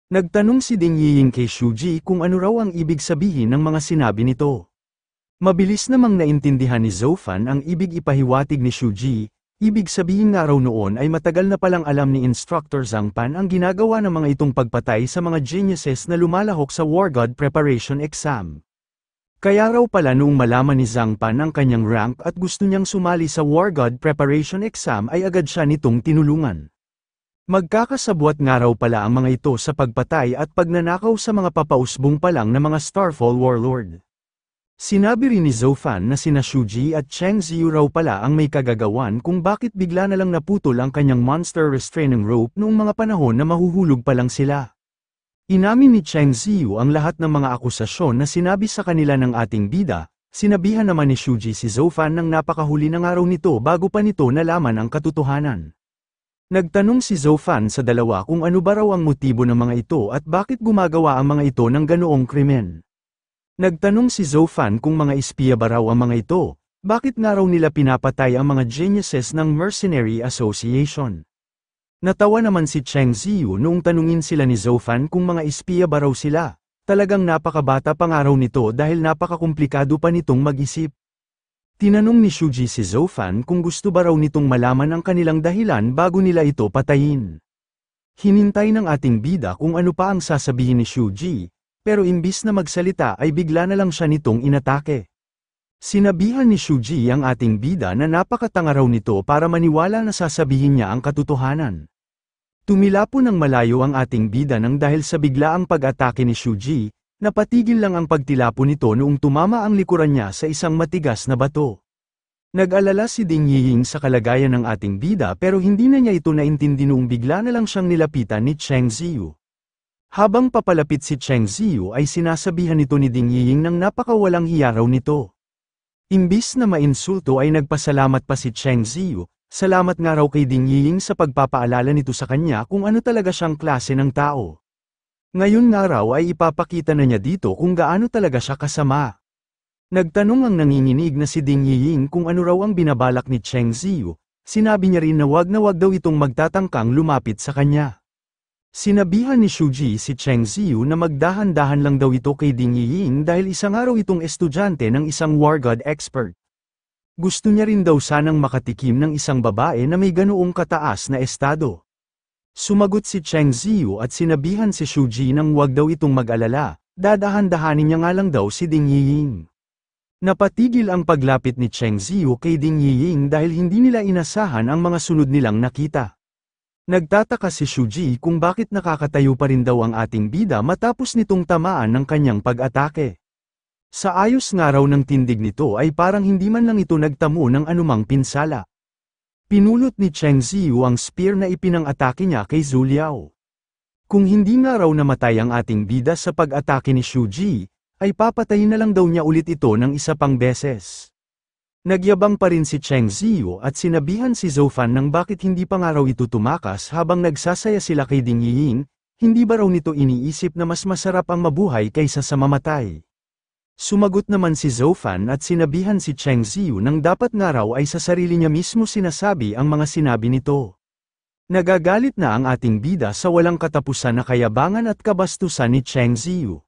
Nagtanong si Ding Yiying kay Shuji kung ano raw ang ibig sabihin ng mga sinabi nito. Mabilis namang naintindihan ni Zofan ang ibig ipahiwatig ni Shuji, ibig sabihin nga raw noon ay matagal na palang alam ni Instructor Zhang Pan ang ginagawa ng mga itong pagpatay sa mga geniuses na lumalahok sa War God Preparation Exam. Kaya raw pala noong malaman ni Zhang Pan ang kanyang rank at gusto niyang sumali sa War God Preparation Exam ay agad siya nitong tinulungan. Magkakasabwat nga raw pala ang mga ito sa pagpatay at pagnanakaw sa mga papausbong pa lang na mga Starfall Warlord. Sinabi rin ni Zofan na sina Shuji at Cheng Ziyu raw pala ang may kagagawan kung bakit bigla na lang naputol ang kanyang monster restraining rope noong mga panahon na mahuhulog pa lang sila. Inamin ni Cheng Ziyu ang lahat ng mga akusasyon na sinabi sa kanila ng ating bida, sinabihan naman ni Shuji si Zofan ng napakahuli ng araw nito bago pa nito nalaman ang katotohanan. Nagtanong si Zofan sa dalawa kung ano ba raw ang motibo ng mga ito at bakit gumagawa ang mga ito ng ganoong krimen. Nagtanong si Zofan kung mga espiya ba raw ang mga ito, bakit nga raw nila pinapatay ang mga geniuses ng Mercenary Association. Natawa naman si Cheng Ziyu noong tanungin sila ni Zofan kung mga espiya ba raw sila, talagang napakabata pa nga raw nito dahil napakakomplikado pa nitong mag-isip. Tinanong ni Shuji si Zofan kung gusto ba raw nitong malaman ang kanilang dahilan bago nila ito patayin. Hinintay ng ating bida kung ano pa ang sasabihin ni Shuji, pero imbis na magsalita ay bigla na lang siya nitong inatake. Sinabihan ni Shuji ang ating bida na napakatanga raw nito para maniwala na sasabihin niya ang katotohanan. Tumilapo ng malayo ang ating bida nang dahil sa biglaang pag-atake ni Shuji, napatigil lang ang pagtilapo nito noong tumama ang likuran niya sa isang matigas na bato. Nag-alala si Ding Yiying sa kalagayan ng ating bida pero hindi na niya ito naintindi noong bigla na lang siyang nilapitan ni Cheng Ziyu. Habang papalapit si Cheng Ziyu ay sinasabihan nito ni Ding Yiying ng napakawalang hiya raw nito. Imbis na mainsulto ay nagpasalamat pa si Cheng Ziyu, salamat nga raw kay Ding Yiying sa pagpapaalala nito sa kanya kung ano talaga siyang klase ng tao. Ngayon nga raw ay ipapakita na niya dito kung gaano talaga siya kasama. Nagtanong ang nanginginig na si Ding Yiying kung ano raw ang binabalak ni Cheng Ziyu, sinabi niya rin na wag daw itong magtatangkang lumapit sa kanya. Sinabihan ni Shuji si Cheng Ziyu na magdahan-dahan lang daw ito kay Ding Yiying dahil isang araw itong estudyante ng isang War God expert. Gusto niya rin daw sanang makatikim ng isang babae na may ganoong kataas na estado. Sumagot si Cheng Ziyu at sinabihan si Shuji nang wag daw itong mag-alala, dadahan-dahanin niya nga lang daw si Ding Yiying. Napatigil ang paglapit ni Cheng Ziyu kay Ding Yiying dahil hindi nila inasahan ang mga sunod nilang nakita. Nagtataka si Shuji kung bakit nakakatayo pa rin daw ang ating bida matapos nitong tamaan ng kanyang pag-atake. Sa ayos nga raw ng tindig nito ay parang hindi man lang ito nagtamo ng anumang pinsala. Pinulot ni Cheng Ziyu ang spear na ipinang-atake niya kay Zhu Liao. Kung hindi nga raw namatay ang ating bida sa pag-atake ni Shuji, ay papatayin na lang daw niya ulit ito ng isa pang beses. Nagyabang pa rin si Cheng Ziyu at sinabihan si Zofan ng bakit hindi pa nga raw ito tumakas habang nagsasaya sila kay Ding Yiying, hindi ba raw nito iniisip na mas masarap ang mabuhay kaysa sa mamatay. Sumagot naman si Zofan at sinabihan si Cheng Ziyu nang dapat nga raw ay sa sarili niya mismo sinasabi ang mga sinabi nito. Nagagalit na ang ating bida sa walang katapusan na kayabangan at kabastusan ni Cheng Ziyu.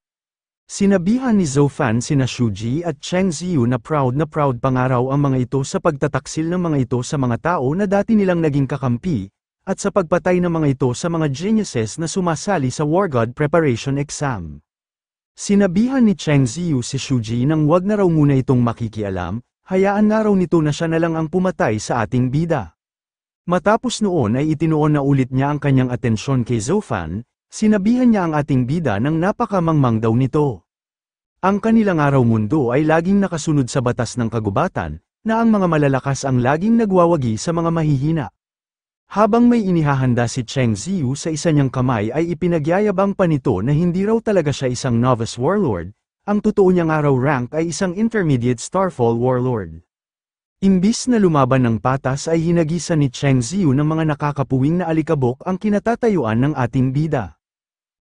Sinabihan ni Zofan sina Shuji at Cheng Ziyu na proud pa nga raw ang mga ito sa pagtataksil ng mga ito sa mga tao na dati nilang naging kakampi, at sa pagpatay ng mga ito sa mga geniuses na sumasali sa War God Preparation Exam. Sinabihan ni Cheng Ziyu si Shuji nang wag na raw muna itong makikialam, hayaan nga raw nito na siya na lang ang pumatay sa ating bida. Matapos noon ay itinuon na ulit niya ang kanyang atensyon kay Zofan, sinabihan niya ang ating bida ng napakamangmang daw nito. Ang kanilang araw mundo ay laging nakasunod sa batas ng kagubatan, na ang mga malalakas ang laging nagwawagi sa mga mahihina. Habang may inihahanda si Cheng Ziyu sa isa niyang kamay ay ipinagyayabang pa nito na hindi raw talaga siya isang novice warlord, ang totoo niyang araw rank ay isang intermediate Starfall warlord. Imbis na lumaban ng patas ay hinagisan ni Cheng Ziyu ng mga nakakapuwing na alikabok ang kinatatayuan ng ating bida.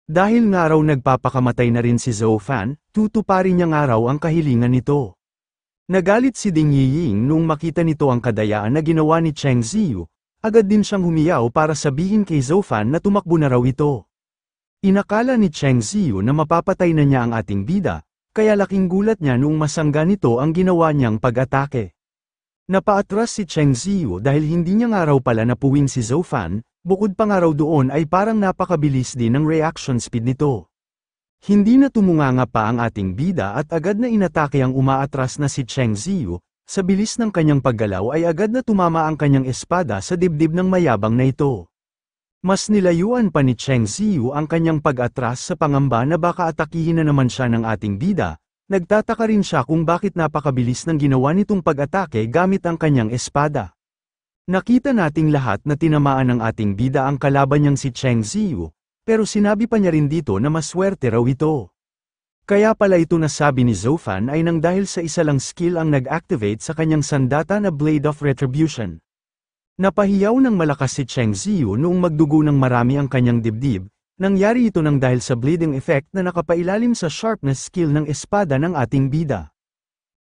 Dahil nga raw nagpapakamatay na rin si Zofan, tutuparin niya nga raw ang kahilingan nito. Nagalit si Ding Yiying noong makita nito ang kadayaan na ginawa ni Cheng Ziyu. Agad din siyang humiyaw para sabihin kay Zofan na tumakbo na raw ito. Inakala ni Cheng Ziyu na mapapatay na niya ang ating bida, kaya laking gulat niya noong masangga nito ang ginawa niyang pag-atake. Napaatras si Cheng Ziyu dahil hindi niya nga raw pala napuwing si Zhou Fan, bukod pa nga raw doon ay parang napakabilis din ng reaction speed nito. Hindi na tumunganga pa ang ating bida at agad na inatake ang umaatras na si Cheng Ziyu, sa bilis ng kanyang paggalaw ay agad na tumama ang kanyang espada sa dibdib ng mayabang na ito. Mas nilayuan pa ni Cheng Ziyu ang kanyang pag-atras sa pangamba na baka atakihin na naman siya ng ating bida, nagtataka rin siya kung bakit napakabilis ng ginawa nitong pag-atake gamit ang kanyang espada. Nakita nating lahat na tinamaan ng ating bida ang kalaban niyang si Cheng Ziyu, pero sinabi pa niya rin dito na maswerte raw ito. Kaya pala ito nasabi ni Zhou Fan ay nang dahil sa isa lang skill ang nag-activate sa kanyang sandata na Blade of Retribution. Napahiyaw ng malakas si Cheng Ziyu noong magdugo ng marami ang kanyang dibdib, nangyari ito nang dahil sa bleeding effect na nakapailalim sa sharpness skill ng espada ng ating bida.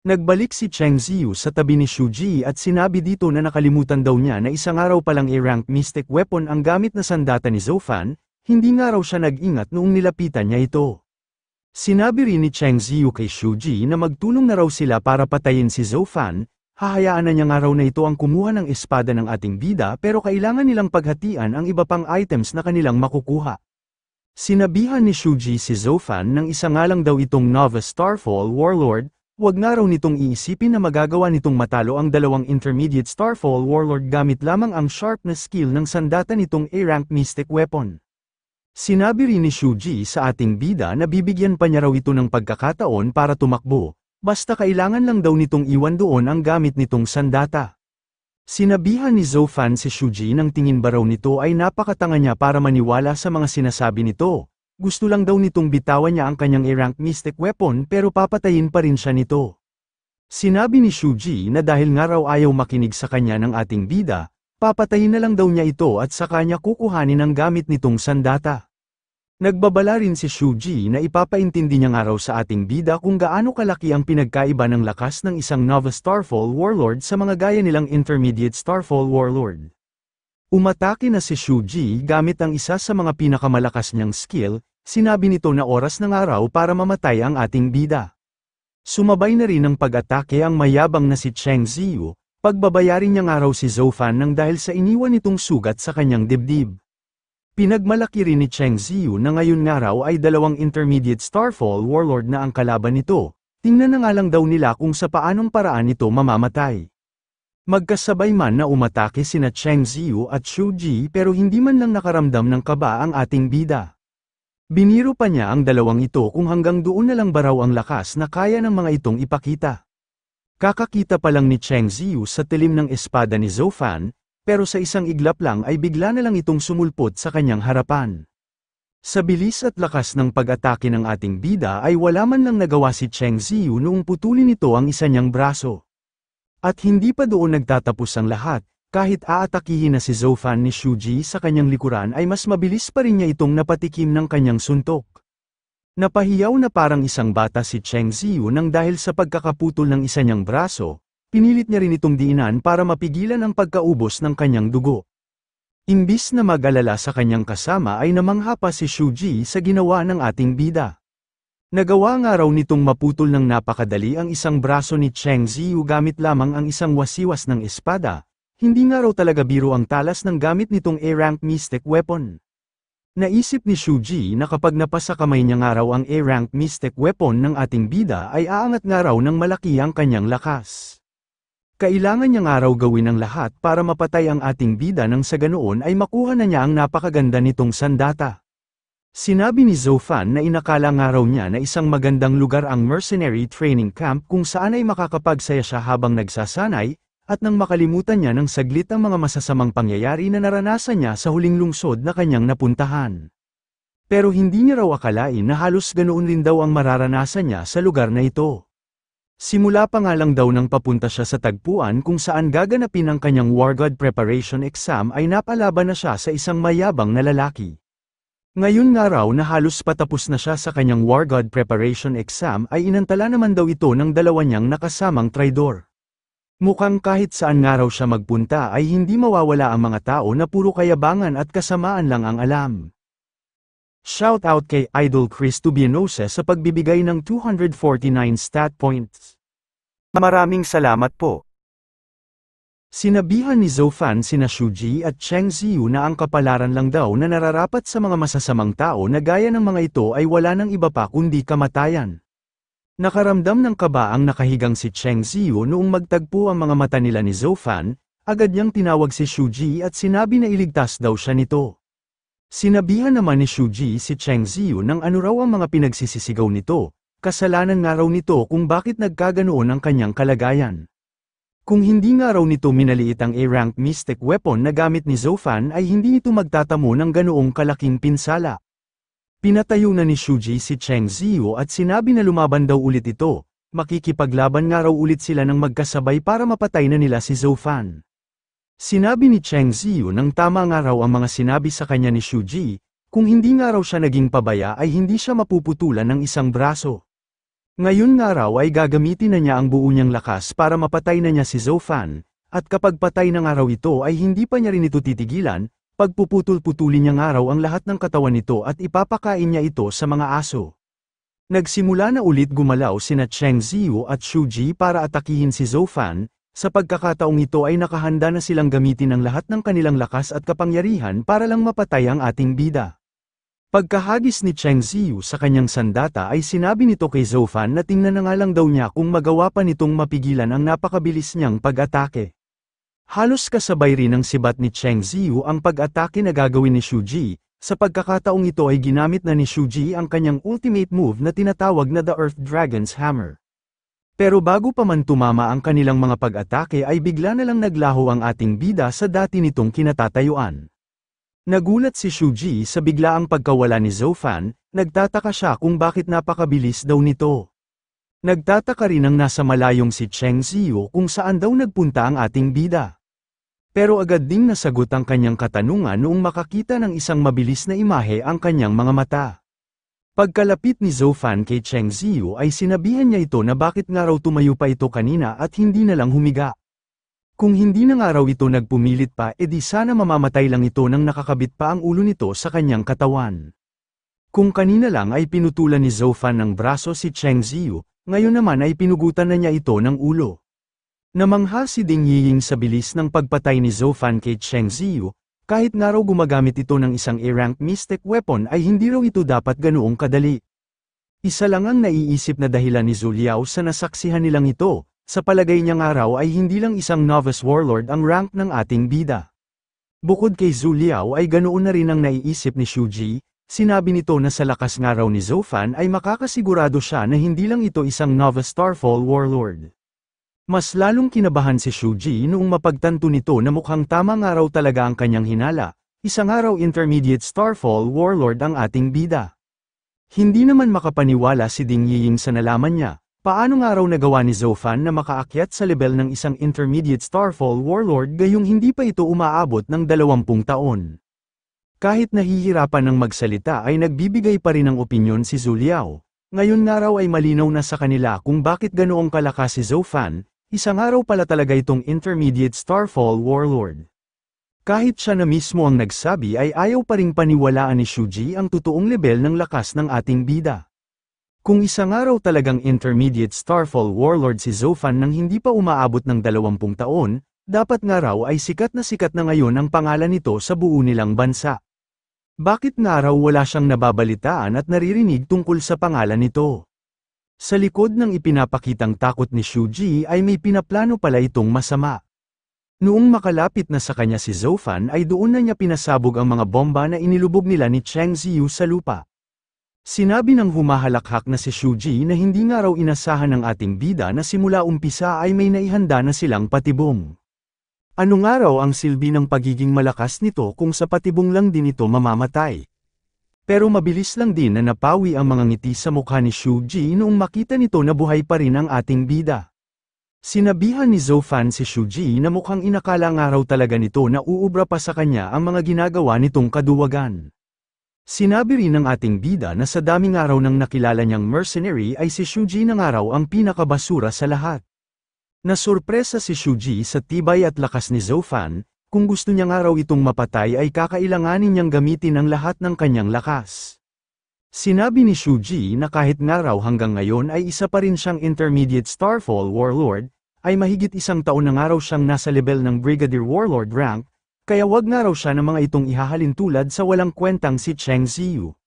Nagbalik si Cheng Ziyu sa tabi ni Shu Ji at sinabi dito na nakalimutan daw niya na isang araw palang A-rank mystic weapon ang gamit na sandata ni Zhou Fan, hindi nga raw siya nag-ingat noong nilapitan niya ito. Sinabi rin ni Cheng Ziyu kay Shu Ji na magtulong na raw sila para patayin si Zhou Fan. Hahayaan na niya nga raw na ito ang kumuha ng espada ng ating bida pero kailangan nilang paghatian ang iba pang items na kanilang makukuha. Sinabihan ni Shu Ji si Zhou Fan nang isa nga lang daw itong novice Starfall Warlord, wag nga raw nitong iisipin na magagawa nitong matalo ang dalawang intermediate Starfall Warlord gamit lamang ang sharpness skill ng sandata nitong A-rank mystic weapon. Sinabi rin ni Shu Ji sa ating bida na bibigyan pa niya raw ito ng pagkakataon para tumakbo. Basta kailangan lang daw nitong iwan doon ang gamit nitong sandata. Sinabihan ni Zhou Fan si Shu Ji nang tingin ba raw nito ay napakatanga niya para maniwala sa mga sinasabi nito. Gusto lang daw nitong bitawan niya ang kanyang A-rank mystic weapon pero papatayin pa rin siya nito. Sinabi ni Shu Ji na dahil nga raw ayaw makinig sa kanya ng ating bida, papatayin na lang daw niya ito at saka niya kukuhanin ang gamit nitong sandata. Nagbabala rin si Shu Ji na ipapaintindi niya nga raw sa ating bida kung gaano kalaki ang pinagkaiba ng lakas ng isang novice Starfall Warlord sa mga gaya nilang intermediate Starfall Warlord. Umatake na si Shu Ji gamit ang isa sa mga pinakamalakas niyang skill, sinabi nito na oras ng araw para mamatay ang ating bida. Sumabay na rin ng pag-atake ang mayabang na si Cheng Ziyu, pagbabayarin niya nga raw si Zhou Fan nang dahil sa iniwan nitong sugat sa kanyang dibdib. Pinagmalaki rin ni Cheng Ziyu na ngayon nga raw ay dalawang intermediate Starfall Warlord na ang kalaban nito, tingnan na nga lang daw nila kung sa paanong paraan ito mamamatay. Magkasabay man na umatake sina Cheng Ziyu at Shu Ji pero hindi man lang nakaramdam ng kaba ang ating bida. Biniro pa niya ang dalawang ito kung hanggang doon na lang ba raw ang lakas na kaya ng mga itong ipakita. Kakakita pa lang ni Cheng Ziyu sa tilim ng espada ni Zhou Fan, pero sa isang iglap lang ay bigla na lang itong sumulpot sa kanyang harapan. Sa bilis at lakas ng pag-atake ng ating bida ay wala man lang nagawa si Cheng Ziyu noong putulin nito ang isa niyang braso. At hindi pa doon nagtatapos ang lahat, kahit aatakihin na si Zhou Fan ni Shu Ji sa kanyang likuran ay mas mabilis pa rin niya itong napatikim ng kanyang suntok. Napahiyaw na parang isang bata si Cheng Ziyu nang dahil sa pagkakaputol ng isa niyang braso, pinilit niya rin itong diinan para mapigilan ang pagkaubos ng kanyang dugo. Imbis na mag-alala sa kanyang kasama ay namangha pa si Shu Ji sa ginawa ng ating bida. Nagawa nga raw nitong maputol ng napakadali ang isang braso ni Cheng Ziyu gamit lamang ang isang wasiwas ng espada, hindi nga raw talaga biro ang talas ng gamit nitong A-rank mystic weapon. Naisip ni Shu Ji na kapag napasa kamay niya nga raw ang A-rank mystic weapon ng ating bida ay aangat nga raw ng malaki ang kanyang lakas. Kailangan niya nga raw gawin ang lahat para mapatay ang ating bida nang sa ganoon ay makuha na niya ang napakaganda nitong sandata. Sinabi ni Zhou Fan na inakala nga raw niya na isang magandang lugar ang mercenary training camp kung saan ay makakapagsaya siya habang nagsasanay, at nang makalimutan niya ng saglit ang mga masasamang pangyayari na naranasan niya sa huling lungsod na kanyang napuntahan. Pero hindi niya raw akalain na halos ganoon rin daw ang mararanasan niya sa lugar na ito. Simula pa nga lang daw nang papunta siya sa tagpuan kung saan gaganapin ang kanyang War God Preparation Exam ay napalaban na siya sa isang mayabang na lalaki. Ngayon nga raw na halos patapos na siya sa kanyang War God Preparation Exam ay inantala naman daw ito ng dalawa niyang nakasamang traidor. Mukhang kahit saan nga raw siya magpunta ay hindi mawawala ang mga tao na puro kayabangan at kasamaan lang ang alam. Shoutout kay Idol Chris Tubianose sa pagbibigay ng 249 stat points. Maraming salamat po. Sinabihan ni Zoufan sina Shuji at Cheng Ziyu na ang kapalaran lang daw na nararapat sa mga masasamang tao na gaya ng mga ito ay wala ng iba pa kundi kamatayan. Nakaramdam ng kaba ang nakahigang si Cheng Ziyu noong magtagpo ang mga mata nila ni Zoufan, agad niyang tinawag si Shuji at sinabi na iligtas daw siya nito. Sinabihan naman ni Shuji si Cheng Ziyu ng ano raw ang mga pinagsisisigaw nito, kasalanan nga raw nito kung bakit nagkaganoon ang kanyang kalagayan. Kung hindi nga raw nito minaliit ang A-rank mystic weapon na gamit ni Zoufan ay hindi ito magtatamo ng ganoong kalaking pinsala. Pinatayo na ni Shuji si Cheng Ziyu at sinabi na lumaban daw ulit ito, makikipaglaban nga raw ulit sila ng magkasabay para mapatay na nila si Zoufan. Sinabi ni Cheng Ziyu nang tama nga raw ang mga sinabi sa kanya ni Shuji, kung hindi nga raw siya naging pabaya ay hindi siya mapuputulan ng isang braso. Ngayon nga raw ay gagamitin na niya ang buo niyang lakas para mapatay na niya si Zoufan, at kapag patay na nga raw ito ay hindi pa niya rin ito titigilan, pagpuputol-putulin niya nga raw ang lahat ng katawan nito at ipapakain niya ito sa mga aso. Nagsimula na ulit gumalaw sina Cheng Ziyu at Shuji para atakihin si Zoufan, sa pagkakataong ito ay nakahanda na silang gamitin ang lahat ng kanilang lakas at kapangyarihan para lang mapatay ang ating bida. Pagkahagis ni Cheng Ziyu sa kanyang sandata ay sinabi nito kay Zoufan na tingnan na nga lang daw niya kung magawa pa nitong mapigilan ang napakabilis niyang pag-atake. Halos kasabay rin ng sibat ni Cheng Ziyu ang pag-atake na gagawin ni Shuji, sa pagkakataong ito ay ginamit na ni Shuji ang kanyang ultimate move na tinatawag na The Earth Dragon's Hammer. Pero bago pa man tumama ang kanilang mga pag-atake ay bigla na lang naglaho ang ating bida sa dati nitong kinatatayuan. Nagulat si Shuji sa biglaang pagkawala ni Zoufan, nagtataka siya kung bakit napakabilis daw nito. Nagtataka rin ang nasa malayong si Cheng Ziyu kung saan daw nagpunta ang ating bida. Pero agad ding nasagot ang kanyang katanungan noong makakita ng isang mabilis na imahe ang kanyang mga mata. Pagkalapit ni Zoufan kay Cheng Ziyu ay sinabihan niya ito na bakit nga raw tumayo pa ito kanina at hindi na lang humiga. Kung hindi na nga raw ito nagpumilit pa edi sana mamamatay lang ito nang nakakabit pa ang ulo nito sa kanyang katawan. Kung kanina lang ay pinutulan ni Zoufan ng braso si Cheng Ziyu, ngayon naman ay pinugutan na niya ito ng ulo. Namangha si Ding Yiying sa bilis ng pagpatay ni Zoufan kay Cheng Ziyu, kahit nga raw gumagamit ito ng isang A-rank mystic weapon ay hindi raw ito dapat ganoong kadali. Isa lang ang naiisip na dahilan ni Zhu Liao sa nasaksihan nilang ito, sa palagay niya nga raw ay hindi lang isang novice warlord ang rank ng ating bida. Bukod kay Zhu Liao ay ganoon na rin ang naiisip ni Shuji, sinabi nito na sa lakas nga raw ni Zoufan ay makakasigurado siya na hindi lang ito isang novice Starfall warlord. Mas lalong kinabahan si Shuji noong mapagtanto nito na mukhang tama nga raw talaga ang kanyang hinala, isang nga raw intermediate Starfall warlord ang ating bida. Hindi naman makapaniwala si Ding Yiying sa nalaman niya, paano nga raw nagawa ni Zoufan na makaakyat sa level ng isang intermediate Starfall warlord gayong hindi pa ito umaabot ng 20 taon. Kahit nahihirapan ng magsalita ay nagbibigay pa rin ng opinyon si Zhu Liao. Ngayon nga raw ay malinaw na sa kanila kung bakit ganoong kalakas si Zoufan, isang araw pala talaga itong intermediate Starfall warlord. Kahit siya na mismo ang nagsabi ay ayaw pa ring paniwalaan ni Shuji ang totoong level ng lakas ng ating bida. Kung isang araw talagang intermediate Starfall warlord si Zoufan nang hindi pa umaabot ng 20 taon, dapat nga raw ay sikat na ngayon ang pangalan nito sa buo nilang bansa. Bakit nga raw wala siyang nababalitaan at naririnig tungkol sa pangalan nito? Sa likod ng ipinapakitang takot ni Shuji ay may pinaplano pala itong masama. Noong makalapit na sa kanya si Zoufan ay doon na niya pinasabog ang mga bomba na inilubog nila ni Cheng Ziyu sa lupa. Sinabi ng humahalakhak na si Shuji na hindi nga raw inasahan ng ating bida na simula umpisa ay may naihanda na silang patibong. Ano nga raw ang silbi ng pagiging malakas nito kung sa patibong lang din ito mamamatay? Pero mabilis lang din na napawi ang mga ngiti sa mukha ni Shuji noong makita nito na buhay pa rin ang ating bida. Sinabihan ni Zoufan si Shuji na mukhang inakala nga raw talaga nito na uubra pa sa kanya ang mga ginagawa nitong kaduwagan. Sinabi rin ng ating bida na sa daming araw ng nakilala niyang mercenary ay si Shuji na nga raw ang pinakabasura sa lahat. Nasurpresa si Shuji sa tibay at lakas ni Zoufan. Kung gusto niya nga raw itong mapatay ay kakailanganin niyang gamitin ang lahat ng kanyang lakas. Sinabi ni Shuji na kahit nga raw hanggang ngayon ay isa pa rin siyang Intermediate Starfall Warlord, ay mahigit isang taon na nga raw siyang nasa level ng Brigadier Warlord rank, kaya wag nga raw siya ng mga itong ihahalin tulad sa walang kwentang si Cheng Ziyu.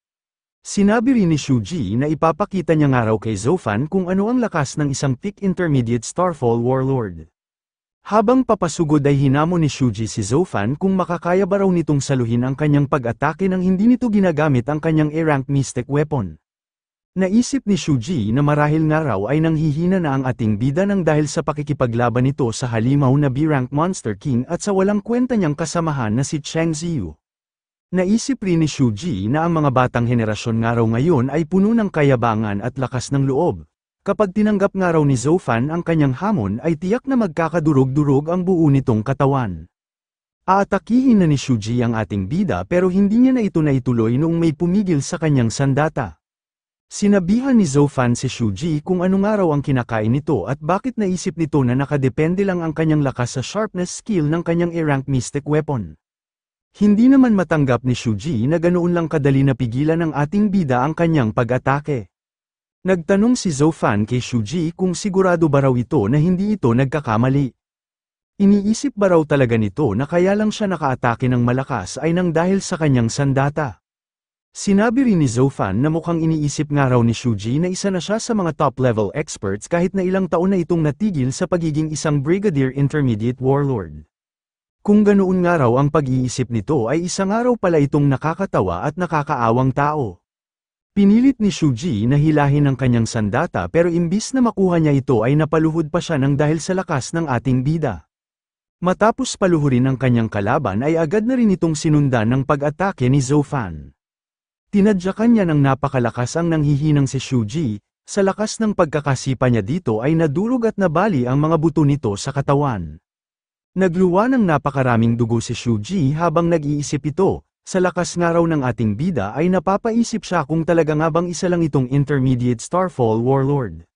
Sinabi rin ni Shuji na ipapakita niya nga raw kay Zofan kung ano ang lakas ng isang peak Intermediate Starfall Warlord. Habang papasugod ay hinamon ni Shuji si Zofan kung makakaya ba raw nitong saluhin ang kanyang pag-atake nang hindi nito ginagamit ang kanyang A-rank mystic weapon. Naisip ni Shuji na marahil nga raw ay nanghihina na ang ating bida nang dahil sa pakikipaglaban nito sa halimaw na B-rank Monster King at sa walang kwenta niyang kasamahan na si Cheng Ziyu. Naisip rin ni Shuji na ang mga batang henerasyon nga raw ngayon ay puno ng kayabangan at lakas ng loob. Kapag tinanggap nga raw ni Zofan ang kanyang hamon ay tiyak na magkakadurog-durog ang buo nitong katawan. Aatakihin na ni Shuji ang ating bida pero hindi niya na ito naituloy noong may pumigil sa kanyang sandata. Sinabihan ni Zofan si Shuji kung ano nga raw ang kinakain nito at bakit naisip nito na nakadepende lang ang kanyang lakas sa sharpness skill ng kanyang A-rank mystic weapon. Hindi naman matanggap ni Shuji na ganoon lang kadali na pigilan ng ating bida ang kanyang pag-atake. Nagtanong si Zofan kay Shuji kung sigurado ba raw ito na hindi ito nagkakamali. Iniisip ba raw talaga nito na kaya lang siya nakaatake ng malakas ay nang dahil sa kanyang sandata. Sinabi rin ni Zofan na mukhang iniisip nga raw ni Shuji na isa na siya sa mga top-level experts kahit na ilang taon na itong natigil sa pagiging isang Brigadier Intermediate Warlord. Kung ganoon nga raw ang pag-iisip nito ay isa nga raw pala itong nakakatawa at nakakaawang tao. Pinilit ni Shuji na hilahin ang kanyang sandata pero imbis na makuha niya ito ay napaluhod pa siya nang dahil sa lakas ng ating bida. Matapos paluhurin ang kanyang kalaban ay agad na rin itong sinundan ng pag-atake ni Zofan. Tinadyakan niya ng napakalakas ang nanghihinang si Shuji, sa lakas ng pagkakasipa niya dito ay nadurog at nabali ang mga buto nito sa katawan. Nagluwa ng napakaraming dugo si Shuji habang nag-iisip ito. Sa lakas nga raw ng ating bida ay napapaisip siya kung talaga nga bang isa lang itong Intermediate Starfall Warlord.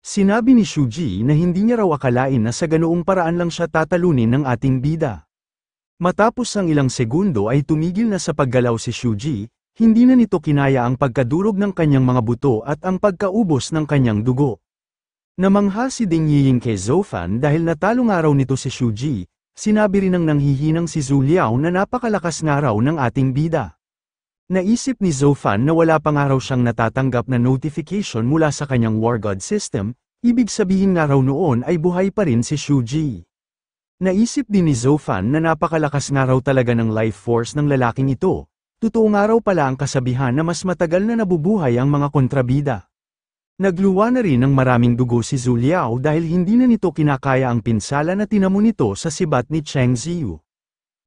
Sinabi ni Shuji na hindi niya raw akalain na sa ganoong paraan lang siya tatalunin ng ating bida. Matapos ang ilang segundo ay tumigil na sa paggalaw si Shuji, hindi na nito kinaya ang pagkadurog ng kanyang mga buto at ang pagkaubos ng kanyang dugo. Namangha si Ding Yiying kay Zofan dahil natalo nga raw nito si Shuji. Sinabi rin ng nanghihinang si Zhu Liao na napakalakas nga raw ng ating bida. Naisip ni Zofan na wala pa nga raw siyang natatanggap na notification mula sa kanyang War God system, ibig sabihin nga raw noon ay buhay pa rin si Shuji. Naisip din ni Zofan na napakalakas nga raw talaga ng life force ng lalaking ito, totoo nga raw pala ang kasabihan na mas matagal na nabubuhay ang mga kontrabida. Nagluwa na rin ng maraming dugo si Zhu Liao dahil hindi na nito kinakaya ang pinsala na tinamo nito sa sibat ni Cheng Ziyu.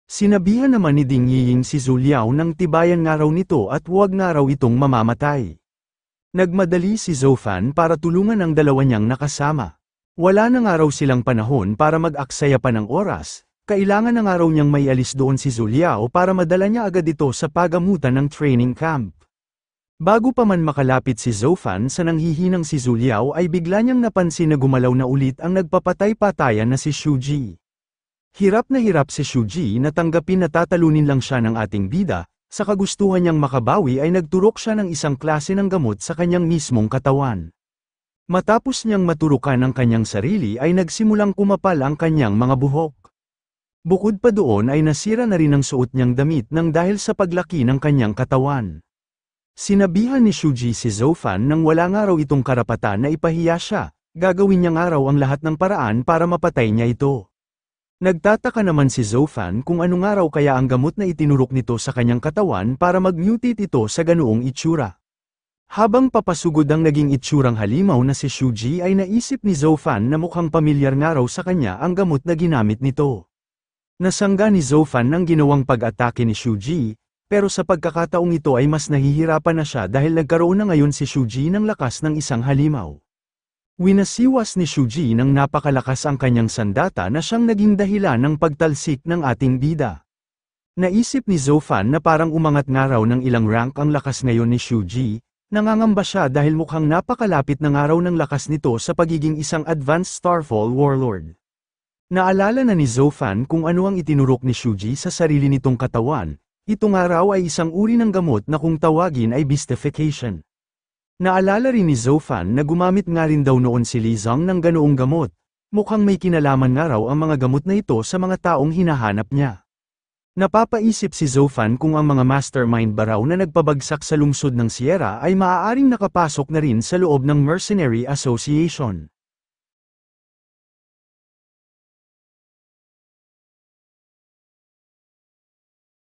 Sinabihan naman ni Ding Yiying si Zhu Liao nang tibayan nga raw nito at huwag nga raw itong mamamatay. Nagmadali si Zofan para tulungan ang dalawa niyang nakasama. Wala na nga raw silang panahon para mag-aksaya pa ng oras, kailangan na nga raw niyang maialis doon si Zhu Liao para madala niya agad ito sa pagamutan ng training camp. Bago pa man makalapit si Zofan sa nanghihinang si Zhu Liao ay bigla niyang napansin na gumalaw na ulit ang nagpapatay-patayan na si Shuji. Hirap na hirap si Shuji na tanggapin na tatalunin lang siya ng ating bida, sa kagustuhan niyang makabawi ay nagturok siya ng isang klase ng gamot sa kanyang mismong katawan. Matapos niyang maturukan ang kanyang sarili ay nagsimulang kumapal ang kanyang mga buhok. Bukod pa doon ay nasira na rin ang suot niyang damit nang dahil sa paglaki ng kanyang katawan. Sinabihan ni Shuji si Zofan nang wala nga raw itong karapatan na ipahiya siya, gagawin niya nga raw ang lahat ng paraan para mapatay niya ito. Nagtataka naman si Zofan kung ano nga raw kaya ang gamot na itinurok nito sa kanyang katawan para mag-mutate ito sa ganoong itsura. Habang papasugod ang naging itsurang halimaw na si Shuji ay naisip ni Zofan na mukhang pamilyar nga raw sa kanya ang gamot na ginamit nito. Nasangga ni Zofan ng ginawang pag-atake ni Shuji, pero sa pagkakataong ito ay mas nahihirapan na siya dahil nagkaroon na ngayon si Shuji ng lakas ng isang halimaw. Winasiwas ni Shuji ng napakalakas ang kanyang sandata na siyang naging dahilan ng pagtalsik ng ating bida. Naisip ni Zofan na parang umangat nga raw ng ilang rank ang lakas ngayon ni Shuji, nangangamba siya dahil mukhang napakalapit na nga raw ng lakas nito sa pagiging isang advanced Starfall Warlord. Naalala na ni Zofan kung ano ang itinurok ni Shuji sa sarili nitong katawan, Ito nga raw ay isang uri ng gamot na kung tawagin ay beastification. Naalala rin ni Zofan na gumamit nga rin daw noon si Li Zong ng ganoong gamot. Mukhang may kinalaman nga raw ang mga gamot na ito sa mga taong hinahanap niya. Napapaisip si Zofan kung ang mga mastermind ba raw na nagpabagsak sa lungsod ng Sierra ay maaaring nakapasok na rin sa loob ng Mercenary Association.